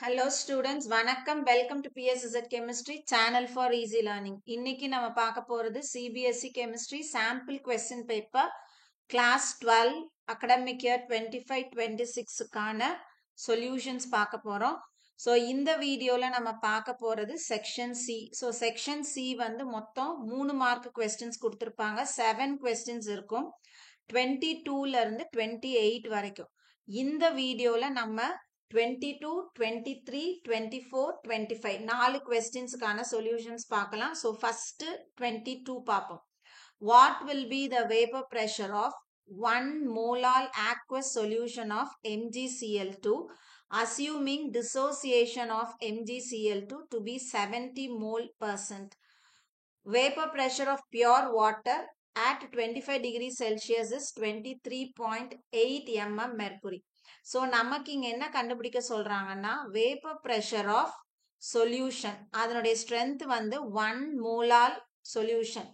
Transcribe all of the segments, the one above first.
Hello students, வணக்கம். Welcome to PSZ Chemistry Channel for Easy Learning. இன்னைக்கு நம்ம பார்க்க போறது CBSE Chemistry Sample Question Paper Class 12 Academic Year 25-26க்கான Solutions பார்க்க போறோம். So இந்த வீடியோல நம்ம பார்க்க போறது Section C. So Section C வந்து மொத்தம் 3 மார்க் questions கொடுத்திருப்பாங்க. 7 questions இருக்கும். 22ல இருந்து 28 வரைக்கும். இந்த வீடியோல நம்ம 22, 23, 24, 25 4 questions-க்கான solutions பார்க்கலாம். So, first 22 பார்ப்போம். What will be the vapor pressure of 1 molar aqueous solution of MgCl2 assuming dissociation of MgCl2 to be 70 mole%? Vapor pressure of pure water at 25 degrees Celsius is 23.8 mm mercury. So, நமக்கு இங்க என்ன கண்டுபிடிக்க சொல்றாங்கன்னா vapor pressure of solution அதனுடைய strength வந்து 1 molar solution.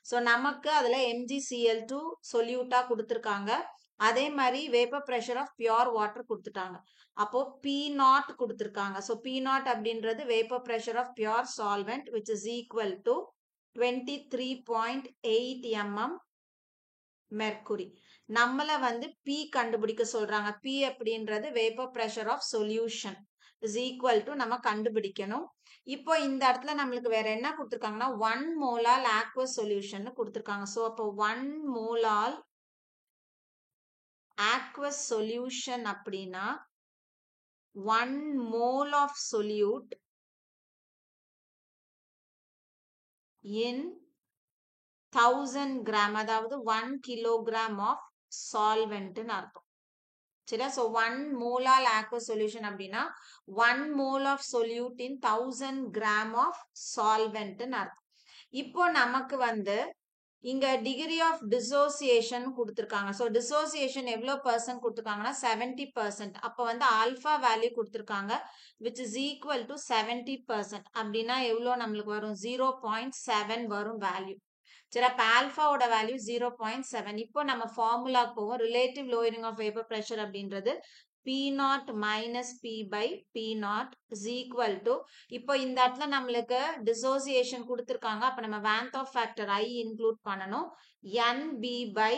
So, நமக்கு அதுல MgCl2 solute கொடுத்திருக்காங்க. அதே மாதிரி vapor pressure of pure water கொடுத்துட்டாங்க. அப்போ P0 கொடுத்திருக்காங்க. So, P0 அப்படின்றது vapor pressure of pure solvent which is equal to 23.8 mm mercury. நம்மள வந்து P கண்டுபிடிக்க சொல்றாங்க. P அப்படின்றது vapor pressure of solution is equal to நம்ம கண்டுபிடிக்கணும். இப்போ இந்த இடத்துல நம்மளுக்கு வேற என்ன கொடுத்திருக்காங்கன்னா 1 molar aqueous solution கொடுத்திருக்காங்க. So அப்போ 1 molar aqueous solution அப்படின்னா 1 mole of solute in 1000 gram அதாவது 1 kilogram of solvent ன்னு அர்த்தம். சரியா? So 1 molar aqueous solution அப்படின்னா 1 mole of solute in 1000 gram of solvent ன்னு அர்த்தம். இப்போ நமக்கு வந்து இங்க degree of dissociation கொடுத்திருக்காங்க. So dissociation எவ்வளோ percent கொடுத்திருக்காங்கன்னா 70%. அப்போ வந்து alpha value கொடுத்திருக்காங்க which is equal to 70%. அப்படின்னா எவ்வளோ நம்மளுக்கு வரும் 0.7 வரும் வேல்யூ. சரி, அப்ப ஆல்பாவோட வேல்யூ 0.7. இப்போ நம்ம ஃபார்முலா போவோம். Relative lowering of vapour pressure அப்படின்றது P0 minus P by P0 is equal to, இப்போ இந்த இடத்துல நம்மளுக்கு டிசோசியேஷன் கொடுத்துருக்காங்க. அப்ப நம்ம van't Hoff factor I include பண்ணணும். NB by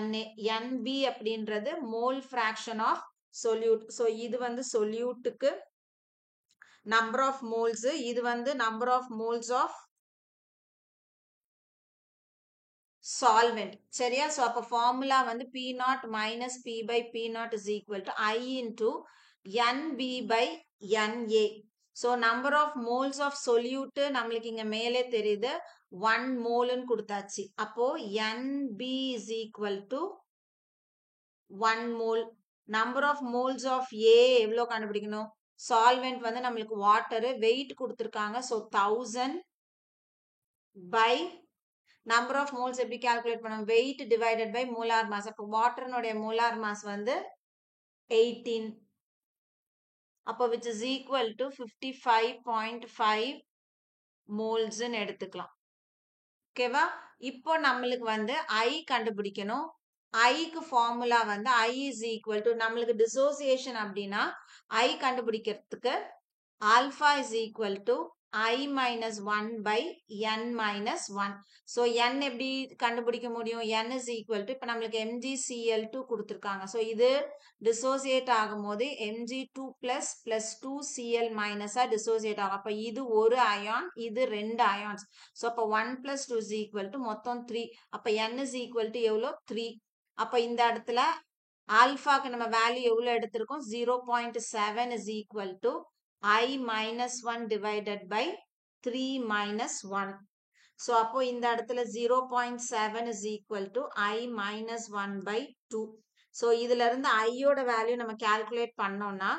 NA. NB அப்படின்றது mole fraction of solute. So இது வந்து சொல்யூட்டுக்கு நம்பர் ஆஃப் மோல்ஸ், இது வந்து number of moles of solvent. சரியா? So அப்ப formula வந்து P0 minus P by P0 is equal to I into NB by NA. So number of moles of solute நம்மளுக்கு இங்க மேலே தெரியுது 1 mole ன்னு கொடுத்தாச்சு. அப்போ NB is equal to 1 mole. Number of moles of A எவ்வளோ கண்டுபிடிக்கணும்? Solvent வந்து நம்மளுக்கு water, weight கொடுத்திருக்காங்க. So 1000 by number of moles எப்படி calculate பண்ணோம்? weight divided by molar mass. அப்போ வாட்டர்னுடைய molar mass வந்து 18. அப்போ which is equal to 55.5 moles ன்னு எடுத்துக்கலாம். ஓகேவா? இப்போ நம்மளுக்கு வந்து I கண்டுபிடிக்கணும். Iக்கு ஃபார்முலா வந்து I is equal to, நம்மளுக்கு dissociation அப்படின்னா I கண்டுபிடிக்கிறதுக்கு alpha is equal to I minus 1 by N minus 1. So, N எப்படி கண்டுபிடிக்க முடியும்? N is equal to, இப்போ நம்மளுக்கு MgCl2 கொடுத்திருக்காங்க. So, இது dissociate ஆகும்போது Mg2 plus plus 2Cl minus dissociate ஆகும். அப்போ இது ஒரு அயான், இது 2 ions. So, அப்போ 1 plus 2 is equal to மொத்தம் 3. அப்போ N is equal to எவ்வளோ? 3. அப்போ இந்த இடத்துல ஆல்பாக்கு நம்ம வேல்யூ எவ்வளோ எடுத்திருக்கோம்? 0.7 is equal to I minus 1 divided by 3 minus 1. So, அப்போ இந்த இடத்துல 0.7 is equal to I minus 1 by 2. So, இதுல இருந்து I யோட வேல்யூ நம்ம calculate பண்ணோம்னா,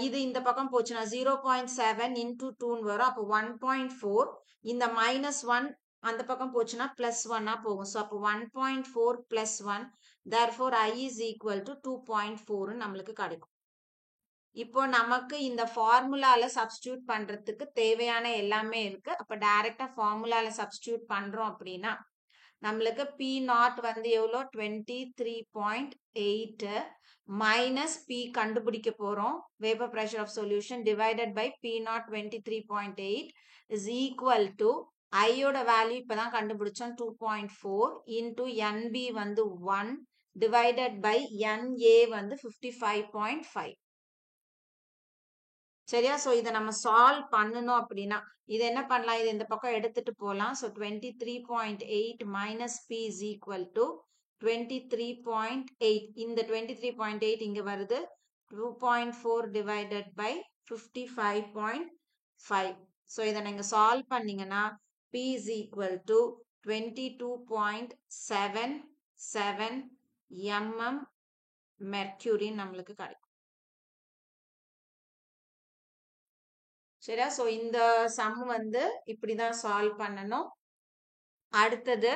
இது இந்த பக்கம் போச்சுன்னா 0.7 into 2 வரும். அப்போ 1.4. இந்த minus 1 அந்த பக்கம் போச்சுன்னா plus 1 போகும். So, அப்போ 1.4 plus 1. Therefore, I is equal to 2.4 நம்மளுக்கு கிடைக்கும். இப்போ நமக்கு இந்த ஃபார்முலால சப்ஸ்டியூட் பண்றதுக்கு தேவையான எல்லாமே இருக்கு. அப்ப டைரக்டா ஃபார்முலால சப்ஸ்டியூட் பண்றோம் அப்படின்னா நம்மளுக்கு P0 வந்து எவ்வளோ? 23.8 minus P கண்டுபிடிக்க போறோம். Vapor pressure of solution divided by P0 23.8 is equal to I யோட வேல்யூ இப்பதான் கண்டுபிடிச்சோம் 2.4 into NB வந்து 1 divided by NA வந்து 55.5. சரியா? ஸோ இதை நம்ம சால்வ் பண்ணணும் அப்படின்னா இது என்ன பண்ணலாம்? இது இந்த பக்கம் எடுத்துட்டு போகலாம். So 23.8 minus P is equal to 23.8. இந்த 23.8 இங்க வருது. 2.4 divided by 55.5. ஸோ இதை நீங்க சால்வ் பண்ணீங்கன்னா P is equal to 22.77 mm mercury நம்மளுக்கு கிடைக்கும். சரியா? ஸோ இந்த சம் வந்து இப்படிதான் சால்வ் பண்ணணும். அடுத்தது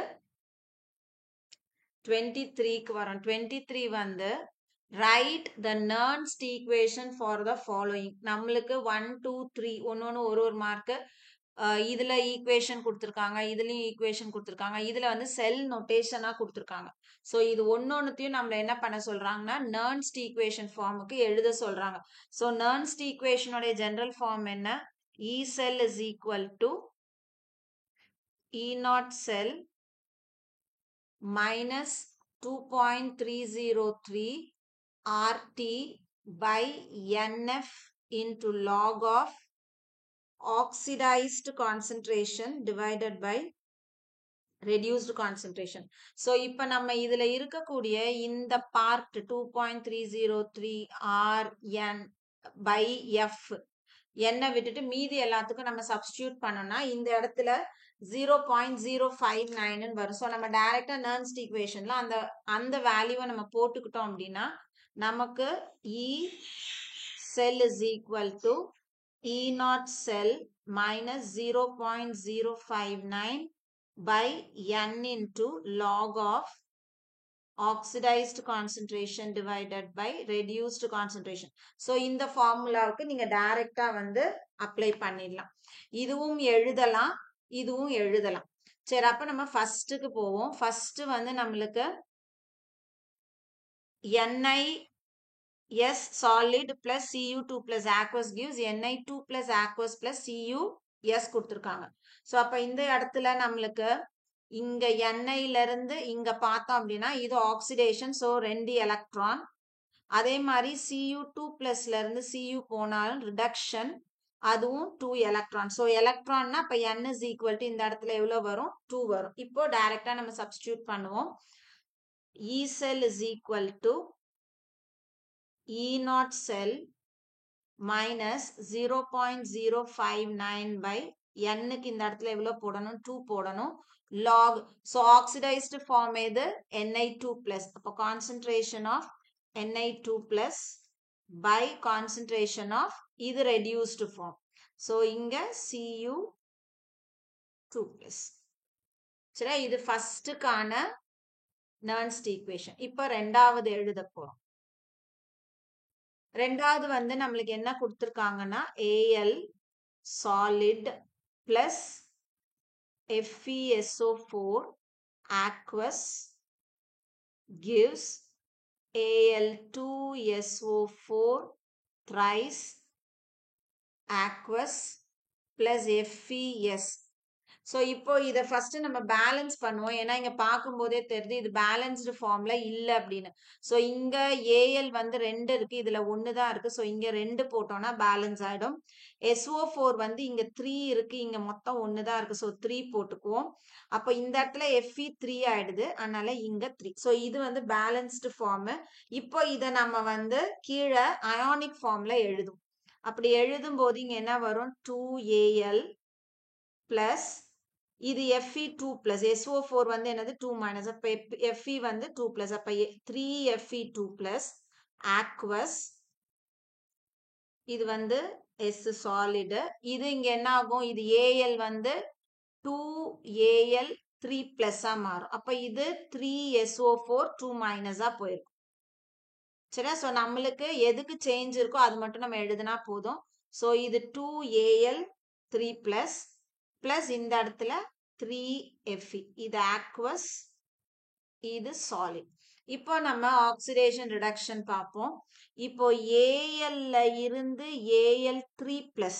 23க்கு வரும். 23 வந்து write the Nernst equation for the following. நம்மளுக்கு 1 2 3 ஒன்னொன்னு ஒரு மார்க். இதுல ஈக்குவேஷன் கொடுத்துருக்காங்க, இதுலயும் ஈக்குவேஷன் கொடுத்துருக்காங்க, இதுல வந்து செல் நொட்டேஷனா கொடுத்துருக்காங்க. ஸோ இது ஒன்னொன்னுத்தையும் நம்மள என்ன பண்ண சொல்றாங்கன்னா Nernst equation ஃபார்முக்கு எழுத சொல்றாங்க. ஸோ Nernst equationோட ஜெனரல் ஃபார்ம் என்ன? E cell is equal to E naught cell minus 2.303 RT by NF into log of oxidized concentration divided by reduced concentration. So இப்ப நம்ம இதுல இருக்கக்கூடிய இந்த part 2.303 RN by F என்ன விட்டுட்டு மீதி எல்லாத்துக்கும் நம்ம சப்ஸ்டியூட் பண்ணோம்னா இந்த இடத்துல 0.059 வரும். ஸோ நம்ம டைரக்டா Nernst equationல அந்த வேல்யூவை நம்ம போட்டுக்கிட்டோம் அப்படின்னா நமக்கு E cell is equal to E naught cell minus 0.059 by N into log of oxidized concentration divided by reduced concentration. So இந்த ஃபார்முலாவுக்கு நீங்க டைரக்டா வந்து அப்ளை பண்ணிடலாம். இதுவும் எழுதலாம், இதுவும் எழுதலாம். சரி, அப்ப நம்ம ஃபர்ஸ்ட்டுக்கு போவோம். ஃபர்ஸ்ட் வந்து நம்மளுக்கு NiS solid plus Cu2 plus aqueous gives Ni2 plus aqueous plus Cus கொடுத்துருக்காங்க. ஸோ அப்ப இந்த இடத்துல நம்மளுக்கு இங்க Ni இருந்து இங்க பார்த்தோம் அப்படின்னா இது ஆக்சிடேஷன். So 2 electron. அதே மாதிரி Cu2 பிளஸ்ல இருந்து Cu போனாலும் ரிடக்ஷன், அதுவும் 2 எலக்ட்ரான். ஸோ எலக்ட்ரான்னா அப்ப N is equal to இந்த இடத்துல எவ்வளவு வரும்? 2 வரும். இப்போ டைரக்டா நம்ம சப்ஸ்டியூட் பண்ணுவோம். E cell is equal to E naught cell minus 0.059 by Nக்கு இந்த இடத்துல எவ்வளவு போடணும்? 2 போடணும். log. So oxidized form எது? Ni2 plus. அப்போ concentration of Ni2 plus by concentration of இது reduced form. So இங்க Cu2 plus. சரி, இது ஃபர்ஸ்டுக்கான Nernst equation. இப்போ ரெண்டாவது எழுத போறோம். ரெண்டாவது வந்து நம்மளுக்கு என்ன கொடுத்துருக்காங்கன்னா Al solid plus FeSO4 aqueous gives Al2SO4 thrice aqueous plus FeS. So இப்போ இதை ஃபர்ஸ்ட் நம்ம பேலன்ஸ் பண்ணுவோம். ஏன்னா இங்க பார்க்கும் போதே தெரியுது இது பேலன்ஸ்டு ஃபார்ம்ல இல்லை அப்படின்னு. ஸோ இங்க ஏஎல் வந்து 2 இருக்கு, இதுல 1 தான் இருக்கு. ஸோ இங்க 2 போட்டோம்னா பேலன்ஸ் ஆயிடும். SO4 வந்து இங்க 3 இருக்கு, இங்க மொத்தம் 1 தான் இருக்கு. ஸோ 3 போட்டுக்குவோம். அப்போ இந்த இடத்துல Fe3 ஆயிடுது, அதனால இங்க 3. ஸோ இது வந்து பேலன்ஸ்டு ஃபார்ம். இப்போ இதை நம்ம வந்து கீழே அயானிக் ஃபார்ம்ல எழுதும். அப்படி எழுதும் போது இங்க என்ன வரும்? 2Al பிளஸ் இது Fe2 plus SO4 வந்து என்னது 2 minus. அப்ப Fe வந்து 2 plus. அப்ப 3Fe2 plus aqueous. இது வந்து S solid. இது இங்க என்ன ஆகும்? இது Al வந்து 2Al 3 plus மாறும். அப்ப இது 3SO4 2 minus போயிருக்கும். சரியா? ஸோ நம்மளுக்கு எதுக்கு சேஞ்ச் இருக்கோ அது மட்டும் நம்ம எழுதுனா போதும். ஸோ இது 2Al 3 plus பிளஸ் இந்த இடத்துல 3Fe. இது aqueous, இது solid. இப்போ நம்ம ஆக்சிடேஷன் ரிடக்ஷன் பார்ப்போம். இப்போ ஏஎல்ல இருந்து AL3+.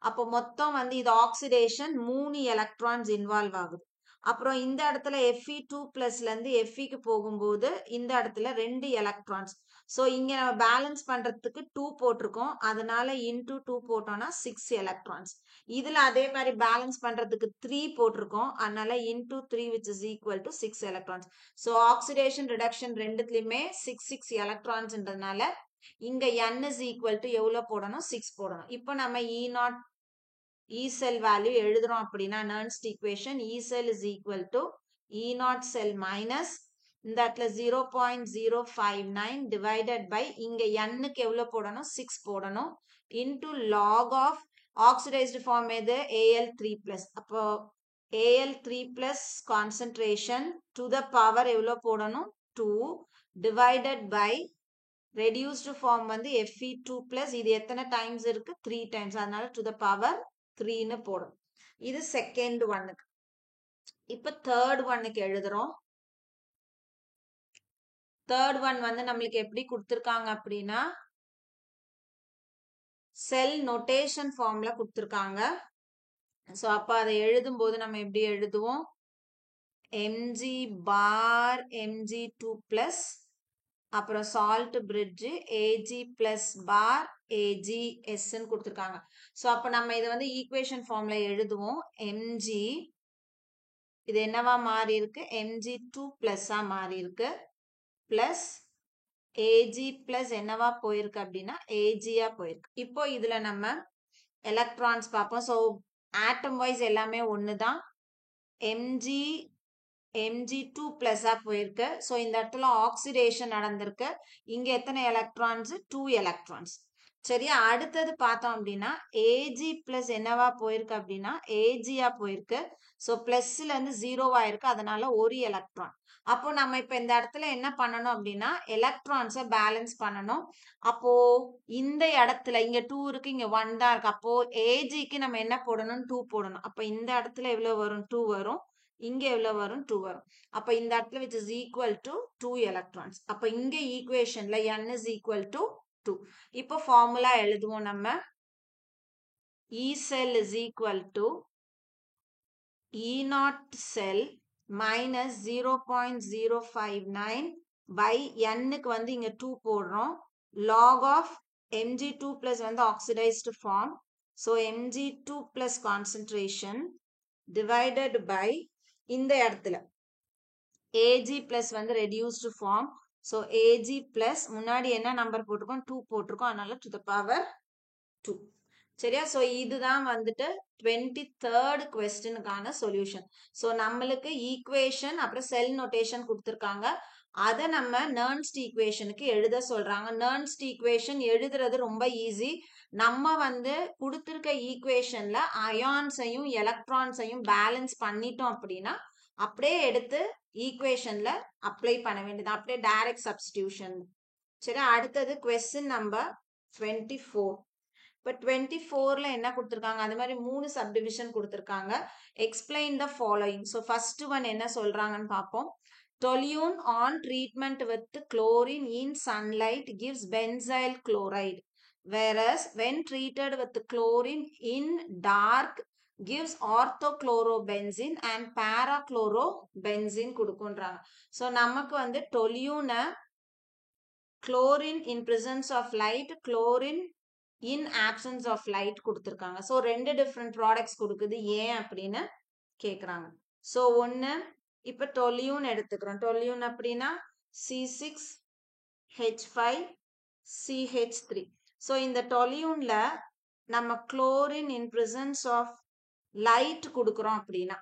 அப்போ மொத்தம் வந்து இது ஆக்சிடேஷன் 3 எலக்ட்ரான்ஸ் இன்வால்வ் ஆகுது. அப்புறம் இந்த இடத்துல Fe2+ல இருந்து Feக்கு போகும்போது இந்த இடத்துல 2 எலக்ட்ரான்ஸ். ஸோ இங்க நம்ம பேலன்ஸ் பண்றதுக்கு 2 போட்டிருக்கோம். அதனால இன்டூ 2 போட்டோம்னா 6 எலக்ட்ரான்ஸ். இதுல அதே மாதிரி பேலன்ஸ் பண்றதுக்கு 3 போட்டிருக்கோம். அதனால into 3 which is equal to 6 electrons. So oxidation reduction ரெண்டுத்துலயுமே 6 எலக்ட்ரான்ஸ்ன்றதுனால இங்க n is equal to எவ்வளவு போடணும்? 6 போடணும். இப்போ நம்ம E0 E cell value எழுதுறோம் அப்படின்னா Nernst equation E cell is equal to E0 cell minus இந்த இடத்துல 0.059 divided by இங்க n-க்கு எவ்வளவு போடணும்? 6 போடணும் into log of oxidized form எது? Al3+. அப்போ Al3+ concentration to the power எவ்வளவு போடணும்? 2 divided by reduced form வந்து Fe2+. இது எத்தனை டைம்ஸ் இருக்கு? 3 டைம்ஸ். அதனால to the power 3ன்னு போடும். இது செகண்ட் ஒன்னுக்கு. இப்ப தேர்ட் ஒன்னுக்கு எழுதுறோம். தேர்ட் ஒன் வந்து நம்மளுக்கு எப்படி கொடுத்திருக்காங்க அப்படின்னா செல் நோட்டேஷன் ஃபார்ம்ல கொடுத்திருக்காங்க. சோ அப்ப அதை எழுதும் போது நம்ம எப்படி எழுதுவோம்? Mg bar Mg2+, அப்புறம் salt bridge Ag plus bar AgS ன்னு கொடுத்திருக்காங்க. சோ அப்ப நம்ம இதை வந்து ஈக்குவேஷன் ஃபார்ம்ல எழுதுவோம். Mg இது என்னவா மாறி இருக்கு? Mg2+ மாறி இருக்கு. பிளஸ் Ag பிளஸ் என்னவா போயிருக்கு அப்படின்னா Ag போயிருக்கு. இப்போ இதுல நம்ம எலக்ட்ரான்ஸ் பார்ப்போம். ஸோ ஆட்டம் வைஸ் எல்லாமே ஒண்ணுதான். Mg2+ போயிருக்கு. ஸோ இந்த இடத்துல ஆக்சிடேஷன் நடந்திருக்கு. இங்க எத்தனை எலக்ட்ரான்ஸ்? 2 எலக்ட்ரான்ஸ். சரியா? அடுத்தது பார்த்தோம் அப்படின்னா Ag பிளஸ் என்னவா போயிருக்கு அப்படின்னா Ag போயிருக்கு. ஸோ பிளஸ்ல இருந்து 0 ஆயிருக்கு. அதனால ஒரு எலக்ட்ரான். அப்போ நம்ம இப்ப இந்த இடத்துல என்ன பண்ணணும் அப்படின்னா எலக்ட்ரான்ஸை பேலன்ஸ் பண்ணணும். அப்போ இந்த இடத்துல இங்க 2 இருக்கு, இங்க 1 தான் இருக்கு. அப்போ Agக்கு நம்ம என்ன போடணும்? 2 போடணும். அப்ப இந்த இடத்துல எவ்வளவு வரும்? 2 வரும். இங்க எவ்வளவு வரும்? 2 வரும். அப்ப இந்த இடத்துல which is equal to 2 electrons. அப்ப இங்க ஈக்குவேஷன்ல n is equal to 2. இப்போ ஃபார்முலா எழுதுவோம் நம்ம. E cell is equal to E0 cell minus 0.059 by n-க்கு வந்து இங்க 2 போடுறோம். log of Mg2+ வந்து oxidized form. So Mg2+ concentration divided by இந்த இடத்துல Ag plus வந்து reduced form. So Ag plus முன்னாடி என்ன நம்பர் போட்டிருக்கோம்? 2 போட்டிருக்கோம். அதனால to the power 2. சரியா? ஸோ இதுதான் வந்துட்டு 23rd கொஸ்டினுக்கான சொல்யூஷன். ஸோ நம்மளுக்கு ஈக்குவேஷன் அப்புறம் செல் நோட்டேஷன் கொடுத்துருக்காங்க. அதை நம்ம நெர்ன்ஸ்ட் ஈக்குவேஷனுக்கு எழுத சொல்றாங்க. நெர்ன்ஸ்ட் ஈக்குவேஷன் எழுதுறது ரொம்ப ஈஸி. நம்ம வந்து கொடுத்துருக்க ஈக்குவேஷன்ல அயான்ஸையும் எலக்ட்ரான்ஸையும் பேலன்ஸ் பண்ணிட்டோம் அப்படின்னா அப்படியே எடுத்து ஈக்குவேஷன்ல அப்ளை பண்ண வேண்டியது. அப்படியே டைரக்ட் சப்ஸ்டிடியூஷன். சரி, அடுத்தது கொஸ்டின் நம்பர் 24. இப்போ 24ல என்ன கொடுத்துருக்காங்க? அது மாதிரி 3 சப்டிவிஷன் கொடுத்துருக்காங்க. Explain the following. So first one என்ன சொல்றாங்கன்னு பார்ப்போம். Toluene on treatment with chlorine in sunlight gives benzyl chloride, whereas when treated with chlorine in dark gives orthochlorobenzene and parachlorobenzene கொடுக்குன்றாங்க. ஸோ நமக்கு வந்து toluene chlorine in presence of light, chlorine in absence of light கொடுத்துருக்காங்க. So 2 different products கொடுக்குது. ஏன் அப்படின்னு கேட்குறாங்க. So ஒன்று இப்போ டொலியூன் எடுத்துக்கிறோம். டொலியூன் அப்படின்னா C6H5CH3. ஸோ இந்த டொலியூன்ல நம்ம chlorine in presence of light கொடுக்குறோம் அப்படின்னா,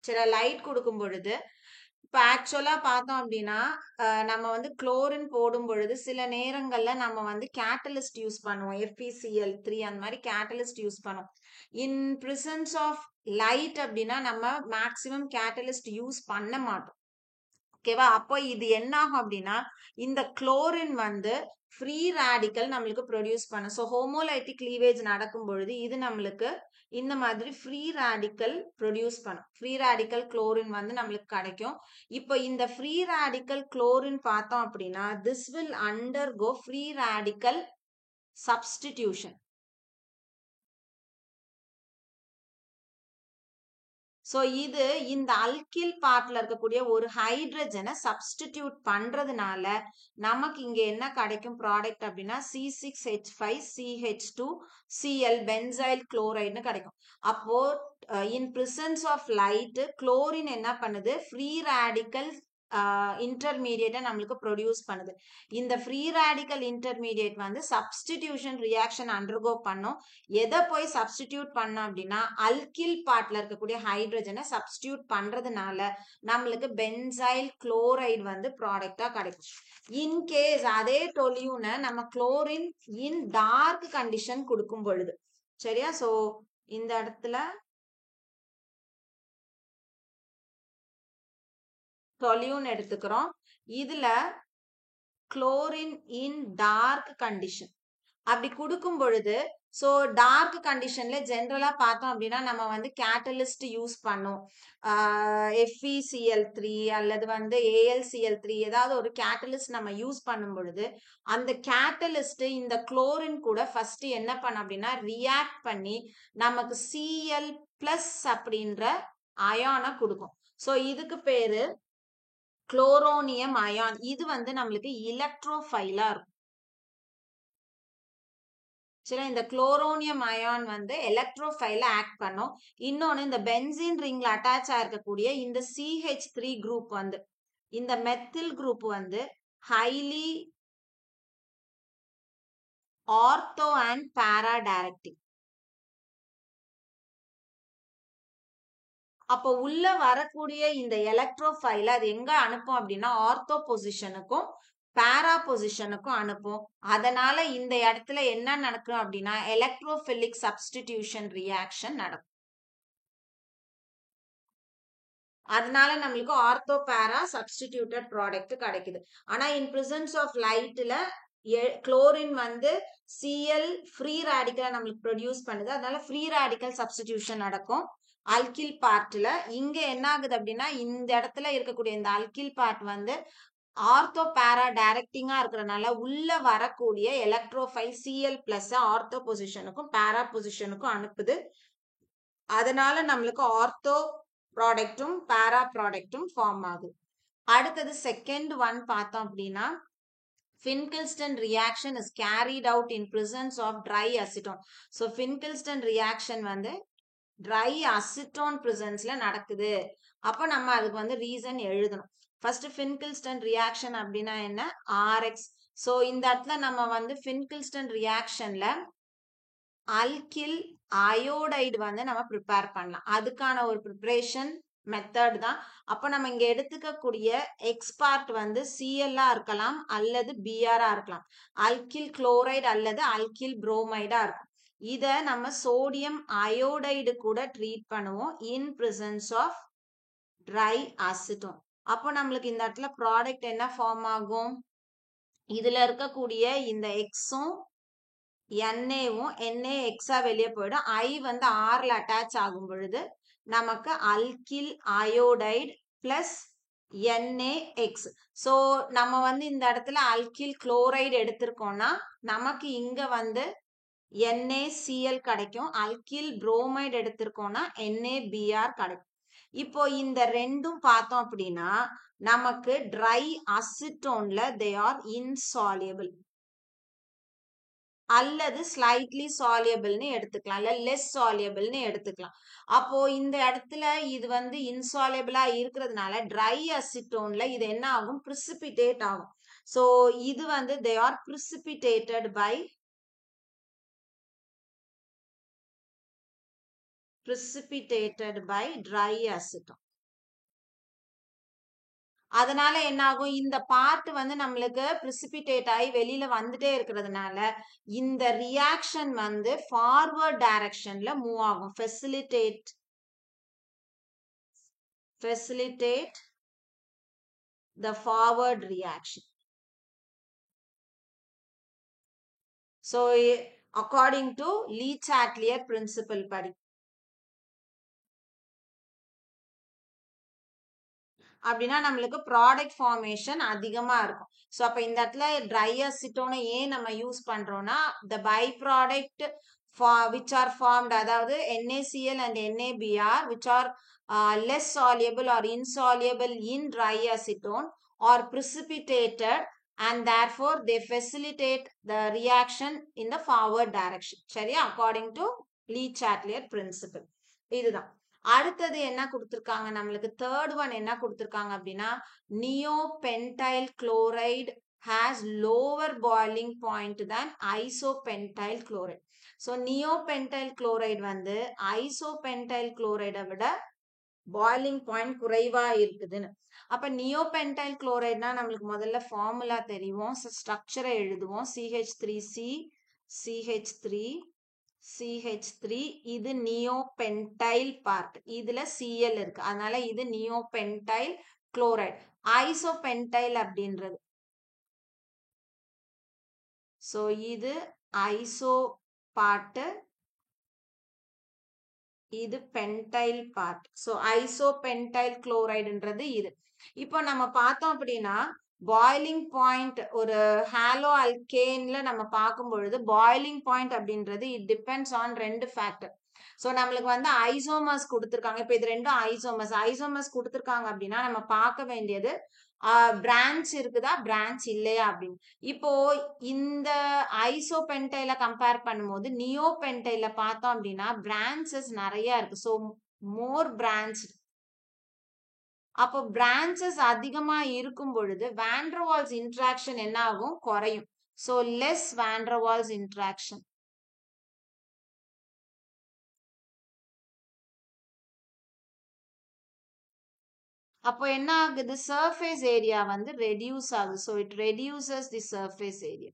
சரி, லைட் கொடுக்கும் பொழுது இப்போ ஆக்சுவலா பார்த்தோம் அப்படின்னா நம்ம வந்து குளோரின் போடும் பொழுது சில நேரங்கள்ல நம்ம வந்து கேட்டலிஸ்ட் யூஸ் பண்ணுவோம். FeCl3 அந்த மாதிரி கேட்டலிஸ்ட் யூஸ் பண்ணுவோம். இன் பிரசன்ஸ் ஆஃப் லைட் அப்படின்னா நம்ம மேக்சிமம் கேட்டலிஸ்ட் யூஸ் பண்ண மாட்டோம். ஓகேவா? அப்போ இது என்ன ஆகும் அப்படின்னா இந்த குளோரின் வந்து ஃப்ரீ ரேடிக்கல் நம்மளுக்கு ப்ரொடியூஸ் பண்ணும். ஸோ ஹோமோலைட்டிக் கிளீவேஜ் நடக்கும் பொழுது இது நம்மளுக்கு இந்த மாதிரி ஃப்ரீ ரேடிக்கல் ப்ரொடியூஸ் பண்ணும். ஃப்ரீ ரேடிக்கல் குளோரின் வந்து நம்மளுக்கு கிடைக்கும். இப்போ இந்த ஃப்ரீ ரேடிக்கல் குளோரின் பார்த்தோம் அப்படின்னா this will undergo free radical substitution. So இது இந்த அல்கில் பார்ட்ல இருக்கக்கூடிய ஒரு ஹைட்ரஜனை சப்ஸ்டிடியூட் பண்றதுனால நமக்கு இங்க என்ன கிடைக்கும் ப்ராடக்ட் அப்படின்னா C6H5CH2Cl பென்சைல் குளோரைடுன்னு கிடைக்கும். அப்போ in presence of light chlorine என்ன பண்ணுது ஃப்ரீ ரேடிக்கல் இன்டர்மீடியேட்டை நம்மளுக்கு ப்ரொடியூஸ் பண்ணுது. இந்த ஃப்ரீ ரேடிக்கல் இன்டர்மீடியேட் வந்து சப்ஸ்டிடியூஷன் ரியாக்ஷன் அண்டர்கோ பண்ணும். எதை போய் சப்ஸ்டிடியூட் பண்ணோம் அப்படின்னா அல்கில் பார்ட்ல இருக்கக்கூடிய ஹைட்ரஜனை சப்ஸ்டிடியூட் பண்றதுனால நம்மளுக்கு பென்சைல் குளோரைடு வந்து ப்ராடக்டா கிடைக்கும். இன்கேஸ் அதே டொலியூனை நம்ம குளோரின் இன் டார்க் கண்டிஷன் கொடுக்கும் பொழுது சரியா. ஸோ இந்த இடத்துல டொலியூன் எடுத்துக்கிறோம். இதுல குளோரின் இன் டார்க் கண்டிஷன் அப்படி கொடுக்கும் பொழுது ஸோ டார்க் கண்டிஷன்ல ஜென்ரலா பார்த்தோம் அப்படின்னா நம்ம வந்து கேட்டலிஸ்ட் யூஸ் பண்ணோம். FeCl3 அல்லது வந்து AlCl3 ஏதாவது ஒரு கேட்டலிஸ்ட் நம்ம யூஸ் பண்ணும் பொழுது அந்த கேட்டலிஸ்ட் இந்த குளோரின் கூட ஃபர்ஸ்ட் என்ன பண்ண அப்படின்னா ரியாக்ட் பண்ணி நமக்கு Cl+ அப்படின்ற அயானை கொடுக்கும். ஸோ இதுக்கு பேரு குளோரோனியம் அயான். இது வந்து நம்மளுக்கு எலக்ட்ரோஃபைலா இருக்கும். சரி, இந்த குளோரோனியம் அயான் வந்து எலக்ட்ரோஃபைல ஆக்ட் பண்ணும். இன்னொன்னு இந்த பென்சீன் ரிங்ல அட்டாச் ஆயிருக்கக்கூடிய இந்த CH3 குரூப் வந்து இந்த மெத்தில் குரூப் வந்து highly ortho and para directive. அப்போ உள்ள வரக்கூடிய இந்த எலக்ட்ரோஃபைல அது எங்க அனுப்பும் அப்படின்னா ஆர்த்தோ பொசிஷனுக்கும் பாரா பொசிஷனுக்கும் அனுப்பும். அதனால இந்த இடத்துல என்ன நடக்கும் அப்படின்னா எலக்ட்ரோஃபிலிக் சப்ஸ்டிடியூஷன் ரியாக்ஷன் நடக்கும். அதனால நம்மளுக்கு ஆர்த்தோ பாரா சப்ஸ்டிடியூட்டட் ப்ராடக்ட் கிடைக்குது. ஆனா இன் பிரசன்ஸ் ஆஃப் லைட்ல குளோரின் வந்து Cl ஃப்ரீ ரேடிக்கலை நம்மளுக்கு ப்ரொடியூஸ் பண்ணுது. அதனால ஃப்ரீ ரேடிக்கல் சப்ஸ்டிடியூஷன் நடக்கும் அல்கில் பார்ட்ல. இங்க என்ன ஆகுது அப்படின்னா இந்த இடத்துல இருக்கக்கூடிய இந்த அல்கில் பார்ட் வந்து ஆர்த்தோ பாரா டைரக்டிங்கா இருக்கிறதுனால உள்ள வரக்கூடிய எலக்ட்ரோஃபைல் Cl+ ஆர்த்தோ பொசிஷனுக்கும் பாரா பொசிஷனுக்கும் அனுப்புது. அதனால நம்மளுக்கு ஆர்த்தோ ப்ராடக்டும் பாரா ப்ராடக்டும் ஃபார்ம் ஆகுது. அடுத்தது செகண்ட் ஒன் பார்த்தோம் அப்படின்னா Finkelstein reaction is carried out in presence of dry acetone. So Finkelstein reaction வந்து dry acetone presenceல நடக்குது. அப்போ நம்ம அதுக்கு வந்து ரீசன் எழுதணும். ஃபர்ஸ்ட் Finkelstein reaction அப்படின்னா என்ன RX. ஸோ இந்த இடத்துல நம்ம வந்து Finkelstein reactionல அல்கில் அயோடைடு வந்து நம்ம ப்ரிப்பேர் பண்ணலாம். அதுக்கான ஒரு ப்ரிப்பரேஷன் மெத்தட் தான். அப்போ நம்ம இங்க எடுத்துக்கக்கூடிய எக்ஸ் பார்ட் வந்து Cl இருக்கலாம் அல்லது Br இருக்கலாம். அல்கில் குளோரைடு அல்லது அல்கில் புரோமைடா இருக்கும். இத நம்ம சோடியம் அயோடைடு கூட ட்ரீட் பண்ணுவோம் in presence of dry acetone. அப்போ நம்மளுக்கு இந்த இடத்துல ப்ராடக்ட் என்ன ஃபார்ம் ஆகும்? இதுல இருக்கக்கூடிய இந்த எக்ஸும் NAவும் NA எக்ஸா வெளியே போயிடும். I வந்து Rல அட்டாச் ஆகும் பொழுது நமக்கு அல்கில் அயோடைடு பிளஸ் NaX. ஸோ நம்ம வந்து இந்த இடத்துல அல்கில் குளோரைடு எடுத்திருக்கோம்னா நமக்கு இங்க வந்து NaCl கிடைக்கும். அல்கில் புரோமைடு எடுத்திருக்கோம்னா NaBr கிடைக்கும். இப்போ இந்த ரெண்டும் பார்த்தோம் அப்படின்னா நமக்கு ட்ரை அசிட்டோன்ல தே ஆர் இன்சாலியபிள் அல்லது ஸ்லைட்லி சாலியபிள்னு எடுத்துக்கலாம், இல்ல லெஸ் சாலியபிள்னு எடுத்துக்கலாம். அப்போ இந்த இடத்துல இது வந்து இன்சாலியபிளா இருக்கிறதுனால ட்ரை அசிட்டோன்ல இது என்ன ஆகும் பிரிசிபிடேட் ஆகும். ஸோ இது வந்து they are precipitated by dry acetone. அதனால என்ன ஆகும் இந்த பார்ட் வந்து நம்மளுக்கு பிரிசிபிடேட் ஆகி வெளியில வந்துட்டே இருக்கிறதுனால இந்த ரியாக்ஷன் வந்து ஃபார்வர்ட் டைரக்ஷன்ல மூவ் ஆகும். Facilitate the forward reaction. So according to Le Chatelier principle படி அப்படின்னா நம்மளுக்கு ப்ராடக்ட் ஃபார்மேஷன் அதிகமா இருக்கும். ஸோ அப்ப இந்த இடத்துல ட்ரை அசிட்டோனை ஏன் நம்ம யூஸ் பண்றோம்னா the by product which are formed, அதாவது NaCl and NaBr which are less soluble or insoluble in dry acetone or precipitated, and therefore they facilitate the reaction in the forward direction. சரியா? according to Le Chatelier principle. இதுதான். அடுத்தது என்ன கொடுத்திருக்காங்க நம்மளுக்கு third one என்ன கொடுத்திருக்காங்க அப்படின்னா neopentyl chloride has lower boiling point than isopentyl chloride. So neopentyl chloride வந்து ஐசோபென்டைல் குளோரைடை விட பாய்லிங் பாயிண்ட் குறைவா இருக்குதுன்னு. அப்ப நியோபென்டைல் குளோரைட்னா நம்மளுக்கு முதல்ல ஃபார்முலா தெரியும், ஸ்ட்ரக்சரை எழுதுவோம். CH3C CH3 CH3 இது நியோபென்டைல் பார்ட், இதுல Cl இருக்கு, அதனால இது நியோபென்டைல் குளோரைடு. ஐசோபென்டைல் அப்படின்றது, சோ இது ஐசோ பார்ட், இது பென்டைல் பார்ட். சோ ஐசோபென்டைல் குளோரைடுன்றது இது. இப்போ நம்ம பார்த்தோம் அப்படின்னா பாய்லிங் பாயிண்ட் ஒரு ஹாலோ அல்கேன்ல நம்ம பார்க்கும் பொழுது பாய்லிங் பாயிண்ட் அப்படின்றது இட் டிபெண்ட்ஸ் ஆன் ரெண்டு ஃபேக்டர். ஸோ நம்மளுக்கு வந்து ஐசோமர்ஸ் கொடுத்துருக்காங்க. இப்போ இது ரெண்டும் ஐசோமர்ஸ் கொடுத்துருக்காங்க அப்படின்னா நம்ம பார்க்க வேண்டியது பிரான்ச் இருக்குதா பிரான்ச் இல்லையா அப்படின்னு. இப்போ இந்த ஐசோபென்டைல கம்பேர் பண்ணும்போது நியோபென்டைல பார்த்தோம் அப்படின்னா பிரான்ச்சஸ் நிறைய இருக்கு. So more branch. அப்போ பிரான்ச்சஸ் அதிகமா இருக்கும் பொழுது வாண்டர்வால்ஸ் இன்ட்ராக்ஷன் என்ன ஆகும், குறையும். So less van der Waals interaction. அப்போ என்ன ஆகுது, சர்ஃபேஸ் ஏரியா வந்து ரெடியூஸ் ஆகுது. So it reduces the surface area.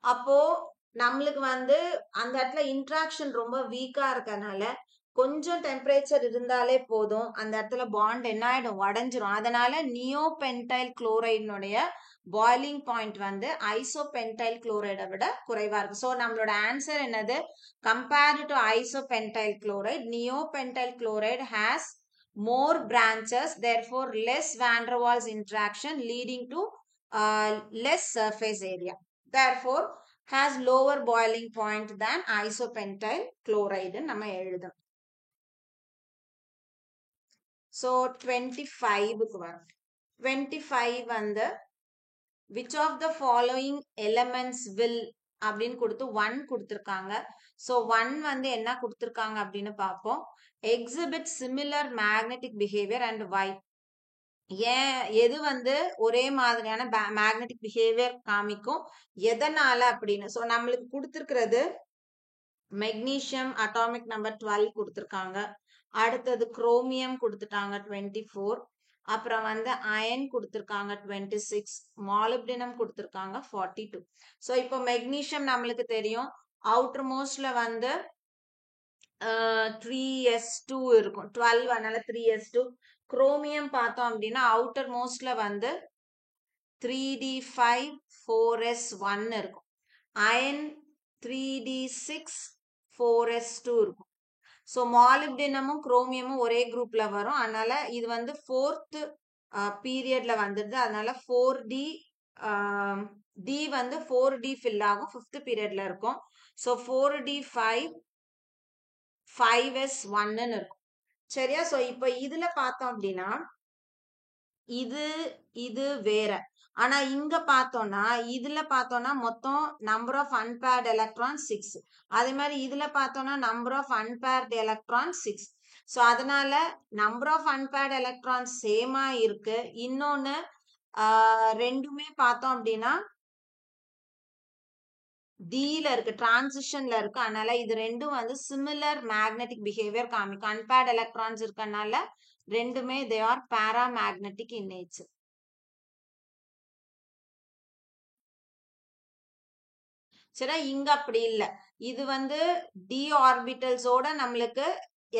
அப்போ நம்மளுக்கு வந்து அந்த இடத்துல இன்ட்ராக்ஷன் ரொம்ப வீக்கா இருக்கனால கொஞ்சம் டெம்பரேச்சர் இருந்தாலே போதும், அந்த இடத்துல பாண்ட் என்ன ஆயிடும், உடஞ்சிரும். அதனால நியோபென்டைல் குளோரைடுனுடைய பாய்லிங் பாயிண்ட் வந்து ஐசோபென்டைல் குளோரைடை விட குறைவா இருக்கு. ஸோ நம்மளோட ஆன்சர் என்னது, compared to isopentyl chloride neopentyl chloride has more branches, therefore less van der Waals interaction leading to less surface area, therefore has lower boiling point than isopentyl chloride நம்ம எழுதும். So 25 க்கு வரும். 25 வந்து which of the following elements will அப்படின்னு கொடுத்து 1 கொடுத்திருக்காங்க. So 1 வந்து என்ன கொடுத்திருக்காங்க அப்படின்னு பார்ப்போம். exhibit similar magnetic behavior and why. ஏன் எது வந்து ஒரே மாதிரியான மேக்னெட்டிக் பிஹேவியர் காமிக்கும், எதனால அப்படின்னு. ஸோ நம்மளுக்கு கொடுத்துருக்கிறது மெக்னீசியம் அட்டாமிக் நம்பர் 12 கொடுத்துருக்காங்க. அடுத்தது குரோமியம் கொடுத்துட்டாங்க 24, அப்புறம் வந்து அயன் கொடுத்துருக்காங்க 26, மாலிப்டினம் கொடுத்துருக்காங்க 42. ஸோ இப்போ மெக்னீசியம் நம்மளுக்கு தெரியும், அவுட்டர் மோஸ்ட்ல வந்து 3s2 இருக்கும், 12, அதனால 3s2. குரோமியம் பார்த்தோம் அப்படின்னா அவுட்டர் மோஸ்ட்ல வந்து 3d5 4s1 இருக்கும். அயன் 3d6 4s2 இருக்கும். ஸோ மாலிப்டினமும் குரோமியமும் ஒரே குரூப்ல வரும், அதனால இது வந்து 4th பீரியட்ல வந்துடுது. அதனால 4d d வந்து 4d ஃபில் ஆகும், 5th பீரியட்ல இருக்கும். ஸோ 4d5 5s1 இருக்கும். சரியா? ஸோ இப்போ இதுல பார்த்தோம் அப்படின்னா இது வேற, ஆனா இங்க பார்த்தோம்னா இதுல பார்த்தோம்னா மொத்தம் நம்பர் ஆஃப் அன்பேர்ட் எலக்ட்ரான் 6, அதே மாதிரி இதுல பார்த்தோம்னா நம்பர் ஆஃப் அன்பேர்ட் எலக்ட்ரான் 6. ஸோ அதனால நம்பர் ஆஃப் அன்பேர்ட் எலக்ட்ரான் சேமா இருக்கு. இன்னொன்னு ரெண்டுமே பார்த்தோம் அப்படின்னா டீல இருக்கு, டிரான்சிஷன்ல இருக்கு, அதனால இது ரெண்டும் வந்து சிமிலர் மேக்னெட்டிக் பிஹேவியர் காமிக்கும். அன்பேர்ட் எலக்ட்ரான்ஸ் இருக்கனால ரெண்டுமே தே ஆர் பாராமேக்னெட்டிக் இன் நேச்சர். சரி, இங்க அப்படி இல்ல, இது வந்து டி ஆர்பிட்டல்ஸோட நம்மளுக்கு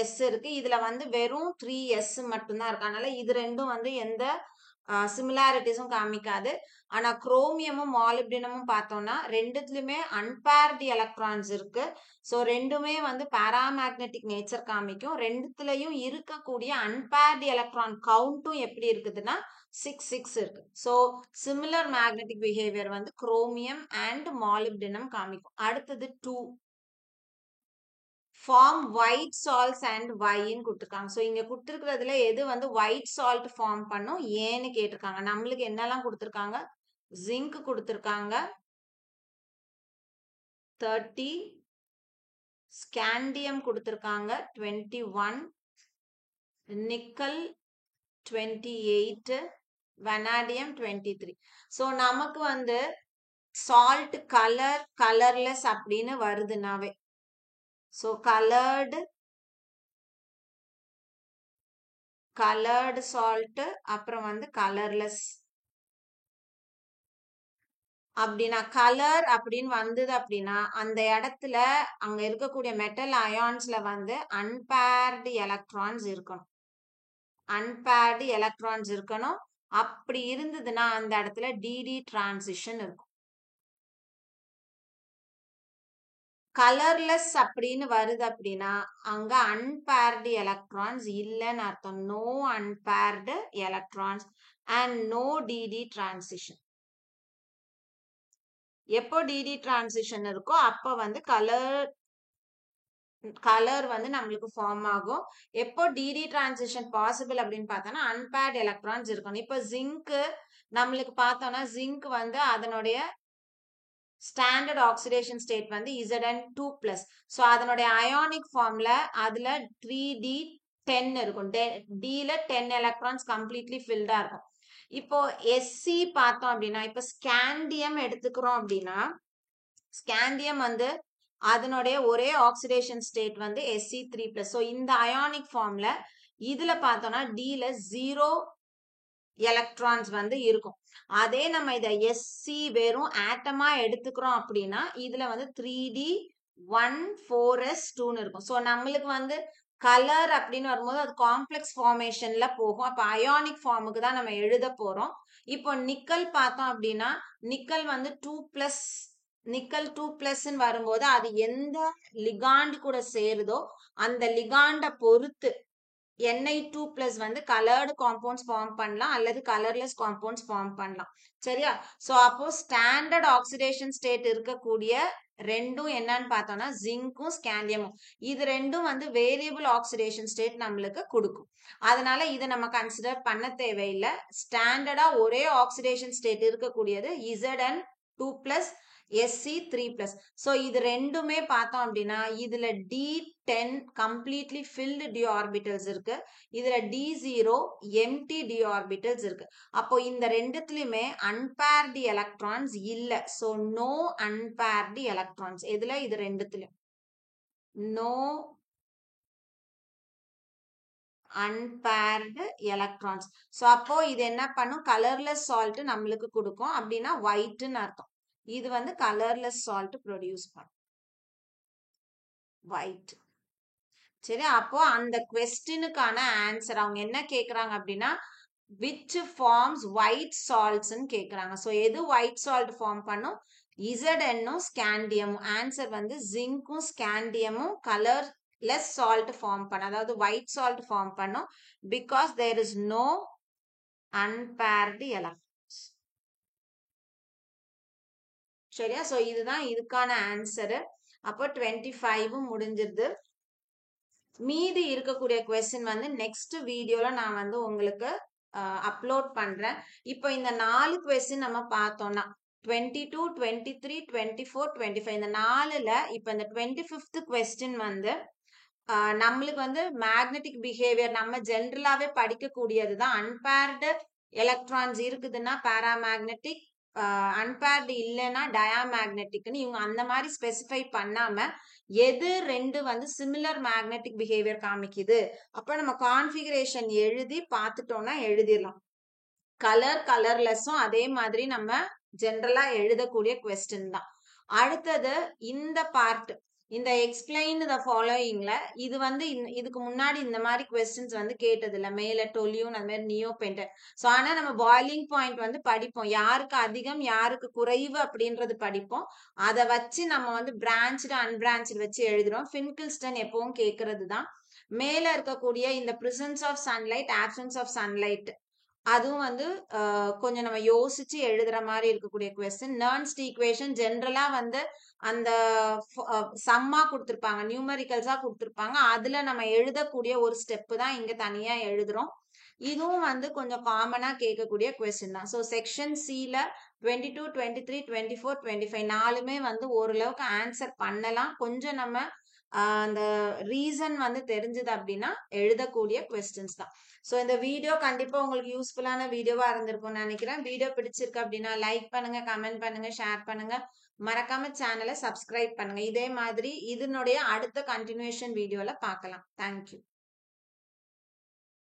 s இருக்கு, இதுல வந்து வெறும் 3s மட்டும்தான் இருக்கு, அதனால இது ரெண்டும் வந்து எந்த சிமிலாரிட்டிஸும் காமிக்காது. ஆனா குரோமியமும் மாலிப்டினமும் பார்த்தோம்னா ரெண்டுத்துலயுமே அன்பேர்டு எலக்ட்ரான்ஸ் இருக்கு. ஸோ ரெண்டுமே வந்து பாராமேக்னெட்டிக் நேச்சர் காமிக்கும். ரெண்டுத்துலயும் இருக்கக்கூடிய அன்பேர்டு எலக்ட்ரான் கவுண்ட்டும் எப்படி இருக்குதுன்னா 6 இருக்கு. ஸோ சிமிலர் மேக்னெட்டிக் பிஹேவியர் வந்து குரோமியம் அண்ட் மாலிப்டினம் காமிக்கும். அடுத்தது 2 ஃபார்ம் ஒயிட் சால்ட்ஸ் அண்ட் வைன்னு கொடுத்துருக்காங்க. ஸோ இங்க கொடுத்துருக்கிறதுல எது வந்து ஒயிட் சால்ட் ஃபார்ம் பண்ணும் ஏன்னு கேட்டிருக்காங்க. நம்மளுக்கு என்னெல்லாம் கொடுத்துருக்காங்க? ஜிங்க் கொடுத்துருக்காங்க 30, ஸ்காண்டியம் கொடுத்துருக்காங்க 21, நிக்கல் 28, வெனாடியம் 23. ஸோ நமக்கு வந்து சால்ட் கலர்லெஸ் அப்படின்னு வருதுனாவே, ஸோ கலர்டு சால்ட் அப்புறம் வந்து கலர்லெஸ் அப்படின்னா கலர் அப்படின்னு வந்தது அப்படின்னா அந்த இடத்துல அங்க இருக்கக்கூடிய மெட்டல் அயான்ஸ்ல வந்து அன்பேர்டு எலக்ட்ரான்ஸ் இருக்கணும். அப்படி இருந்ததுன்னா அந்த இடத்துல டிடி டிரான்சிஷன் இருக்கும். கலர்லெஸ் அப்படின்னு வருது அப்படின்னா அங்க அன்பேர்டு எலக்ட்ரான்ஸ் இல்லைன்னு அர்த்தம். No unpaired electrons and no d d transition. எப்போ டிடி டிரான்சிஷன் இருக்கோ அப்ப வந்து கலர் வந்து நம்மளுக்கு ஃபார்ம் ஆகும். எப்போ டிடி டிரான்சிஷன் பாசிபிள் அப்படின்னு பார்த்தோம்னா அன்பேர்டு எலக்ட்ரான்ஸ் இருக்கணும். இப்போ ஜிங்க் நம்மளுக்கு பார்த்தோம்னா ஜிங்க் வந்து அதனுடைய ஸ்டாண்டர்ட் ஆக்சிடேஷன் ஸ்டேட் வந்து Zn2+. ஸோ அதனுடைய அயானிக் ஃபார்ம்ல அதுல 3D10 இருக்கும். Dல 10 எலக்ட்ரான்ஸ் கம்ப்ளீட்லி ஃபில்டா இருக்கும். இப்போ Sc பார்த்தோம் அப்படின்னா இப்போ ஸ்காண்டியம் எடுத்துக்கிறோம் அப்படின்னா ஸ்காண்டியம் வந்து அதனுடைய ஒரே ஆக்சிடேஷன் ஸ்டேட் வந்து Sc3+. ஸோ இந்த அயானிக் ஃபார்ம்ல இதுல பார்த்தோம்னா Dல 0 எலக்ட்ரான்ஸ் வந்து இருக்கும். அதே நம்ம இதை Sc வெறும் ஆட்டமா எடுத்துக்கிறோம் அப்படின்னா இதுல வந்து 3D14s2ன்னு இருக்கும். ஸோ நம்மளுக்கு வந்து கலர் அப்படின்னு வரும்போது அது காம்ப்ளெக்ஸ் ஃபார்மேஷன்ல போகும். அப்ப அயானிக் ஃபார்முக்கு தான் நம்ம எழுத போறோம். இப்போ நிக்கல் பார்த்தோம் அப்படின்னா நிக்கல் வந்து 2+, நிக்கல் 2+ வரும்போது அது எந்த லிகாண்ட் கூட சேருதோ அந்த லிகாண்ட பொறுத்து Ni2+ வந்து கலர்டு காம்பவுண்ட்ஸ் ஃபார்ம் பண்ணலாம் அல்லது கலர்லெஸ் காம்பவுண்ட்ஸ் ஃபார்ம் பண்ணலாம். சரியா? ஸோ அப்போ ஸ்டாண்டர்ட் ஆக்சிடேஷன் ஸ்டேட் இருக்கக்கூடிய ரெண்டும் என்னன்னு பார்த்தோம்னா ஜிங்க்கும் ஸ்காண்டியமும். இது ரெண்டும் வந்து வேரியபிள் ஆக்சிடேஷன் ஸ்டேட் நம்மளுக்கு கொடுக்கும். அதனால இதை நம்ம கன்சிடர் பண்ண தேவையில்லை. ஸ்டாண்டர்டா ஒரே ஆக்சிடேஷன் ஸ்டேட் இருக்கக்கூடியது Zn2+, Sc3+. ஸோ இது ரெண்டுமே பார்த்தோம் அப்படின்னா இதுல D10 completely field d orbitals இருக்கு. இதுல D0 எம்டி d ஆர்பிட்டல்ஸ் இருக்கு. அப்போ இந்த ரெண்டுத்துலயுமே அன்பேர்டு எலக்ட்ரான்ஸ் இல்ல. So no unpaired electrons. இதுல இது ரெண்டுத்துலயும் நோ அன்பேர்டு எலக்ட்ரான்ஸ். ஸோ அப்போ இது என்ன பண்ணும்? கலர்லெஸ் சால்ட் நம்மளுக்கு கொடுக்கும். அப்படின்னா ஒயிட்னு அர்த்தம். இது வந்து கலர்லெஸ் சால்ட் ப்ரொடியூஸ் பண்ணும், ஒயிட். சரி, அப்போ அந்த கொஸ்டினுக்கான ஆன்சர் அவங்க என்ன கேக்குறாங்க அப்படின்னா which forms white salts ன்னு கேக்குறாங்க. ஸோ எது ஒயிட் சால்ட் ஃபார்ம் பண்ணும்? Zn-ம் ஸ்காண்டியமும். ஆன்சர் வந்து ஜிங்க்கும் ஸ்காண்டியமும் கலர்லெஸ் சால்ட் ஃபார்ம் பண்ணும், அதாவது ஒயிட் சால்ட் ஃபார்ம் பண்ணும். Because there is no unpaired electrons. சரியா? ஸோ இதுதான் இதுக்கான ஆன்சரு. அப்போ 25 முடிஞ்சிருது. மீதி இருக்கக்கூடிய கொஸ்டின் வந்து நெக்ஸ்ட் வீடியோல நான் வந்து உங்களுக்கு அப்லோட் பண்றேன். இப்போ இந்த 4 கொஸ்டின் நம்ம பார்த்தோம்னா 22, 23, 24, 25 இந்த 4ல இப்போ இந்த 25th கொஸ்டின் வந்து நம்மளுக்கு வந்து மேக்னெட்டிக் பிஹேவியர் நம்ம ஜென்ரலாவே படிக்கக்கூடியது தான். அன்பேர்டு எலக்ட்ரான்ஸ் இருக்குதுன்னா பாராமேக்னெட்டிக், அன்பேர்டு இல்லைன்னா டயாமேக்னெட்டிக்னு இவங்க அந்த மாதிரி ஸ்பெசிஃபை பண்ணாம எது ரெண்டு வந்து சிமிலர் மேக்னெட்டிக் பிஹேவியர் காமிக்குது அப்ப நம்ம கான்ஃபிகரேஷன் எழுதி பார்த்துட்டோம்னா எழுதிடலாம். கலர்லெஸ்ஸும் அதே மாதிரி நம்ம ஜென்ரலா எழுதக்கூடிய கொஸ்டின் தான். அடுத்தது இந்த பார்ட் இந்த எக்ஸ்பிளைன் த ஃபாலோயிங்ல இது வந்து இதுக்கு முன்னாடி இந்த மாதிரி கொஸ்டின்ஸ் வந்து கேட்டது இல்ல. மேல டொலியூன் அது மாதிரி நியோ பென்டன். ஸோ ஆனா நம்ம பாயிலிங் பாயிண்ட் வந்து படிப்போம், யாருக்கு அதிகம் யாருக்கு குறைவு அப்படின்றது படிப்போம். அதை வச்சு நம்ம வந்து பிரான்ச்டு அன்பிரான்ச்டு வச்சு எழுதுறோம். ஃபின்கில்ஸ்டன் எப்பவும் கேட்கறது தான். மேல இருக்கக்கூடிய இந்த presence of sunlight absence of sunlight அதுவும் வந்து கொஞ்சம் நம்ம யோசிச்சு எழுதுற மாதிரி இருக்கக்கூடிய கொஸ்டின். நர்ன்ஸ்ட் ஈக்குவேஷன் ஜென்ரலா வந்து அந்த சம்மா கொடுத்துருப்பாங்க, நியூமரிக்கல்ஸா கொடுத்துருப்பாங்க, அதுல நம்ம எழுதக்கூடிய ஒரு ஸ்டெப் தான் இங்க தனியா எழுதுறோம். இதுவும் வந்து கொஞ்சம் காமனா கேட்கக்கூடிய கொஸ்டின் தான். ஸோ செக்ஷன் சில 22, 23, 24, 25 நாலுமே வந்து ஓரளவுக்கு ஆன்சர் பண்ணலாம். கொஞ்சம் நம்ம அந்த ரீசன் வந்து தெரிஞ்சது அப்படின்னா எழுதக்கூடிய கொஸ்டின்ஸ் தான். ஸோ இந்த வீடியோ கண்டிப்பா உங்களுக்கு யூஸ்ஃபுல்லான வீடியோவா இருந்திருக்கும்னு நினைக்கிறேன். வீடியோ பிடிச்சிருக்கு அப்படின்னா லைக் பண்ணுங்க, கமெண்ட் பண்ணுங்க, ஷேர் பண்ணுங்க, மறக்காம சேனலை சப்ஸ்கிரைப் பண்ணுங்க. இதே மாதிரி இதனுடைய அடுத்த கண்டினியூஷன் வீடியோல பார்க்கலாம். தேங்க்யூ.